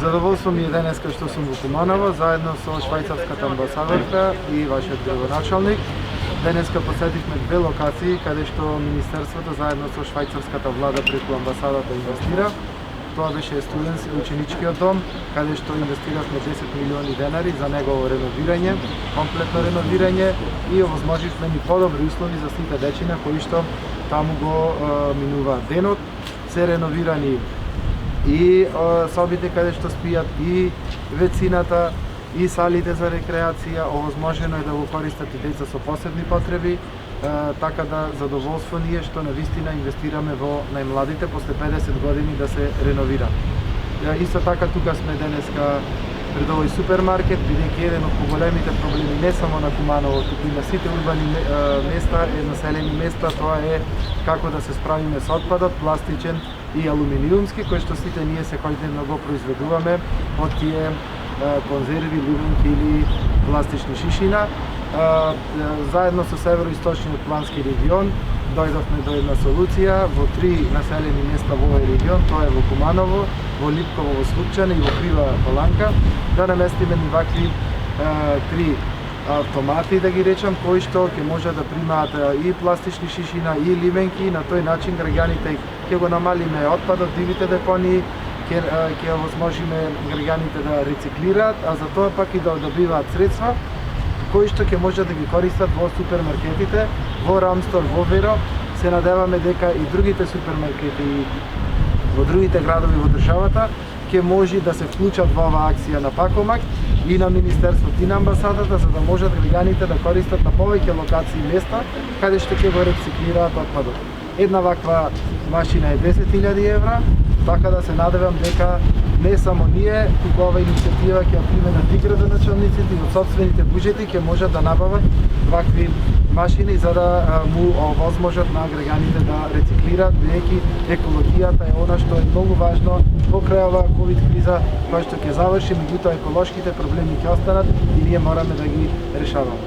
Задоволство ми е денеска што сум во Куманово, заедно со швајцарската амбасадорка и вашиот градоначалник. Денеска посетивме две локации каде што Министерството заедно со швајцарската влада преку амбасадата инвестира. Тоа беше студентски ученичкиот дом, каде што инвестиравме 10 милиони денари за негово реновирање, комплетно реновирање и овозможивме ни подобри услови за сите дечиња кои што таму го минуваат денот. Се реновирани и собите каде што спијат, и вецината, и салите за рекреација. Овозможено е да го користат и деца со посебни потреби, така да задоволство ни е што навистина инвестираме во најмладите после 50 години да се реновира. Исто така тука сме денеска пред овој супермаркет, бидејќи еден од поголемите проблеми не само на Куманово, туку и на сите урбани места, населени места, тоа е како да се справиме со отпадот, пластичен и алуминиумски, кој што сите ние секојдневно го произведуваме од тие конзерви, лубенки или пластични шишина. Заедно со североисточниот плански регион дојдовме до една солуција во 3 населени места во овој регион, тоа е во Куманово, во Липково, во Слупчане и во Крива Паланка, да наместиме ни вакви 3 автомати, да ги речам, кои што ќе може да примаат и пластични шишина и ливенки. На тој начин граѓаните ќе го намалиме отпадот, дивите депонии, ќе овозможиме граѓаните да рециклираат, а за тоа пак и да добиваат средства кои што ќе може да ги користат во супермаркетите, во Рамстор, во Веро. Се надеваме дека и другите супермаркети во другите градови во државата ќе може да се вклучат во оваа акција на Пакомак и на Министерството и на амбасадата, за да можат граѓаните да користат на повеќе локации места каде што ќе го рециклираат отпадот. Една ваква машина е 10.000 евра, така да се надевам дека не само ние, туку ова иницијатива ќе ја применат и градоначалниците и од сопствените буџети ќе можат да набават вакви машини за да му овозможат на граѓаните да рециклираат, бидејќи екологијата е она што е многу важно покрај оваа ковид криза која што ќе заврши, меѓутоа еколошките проблеми ќе останат и ние мораме да ги решаваме.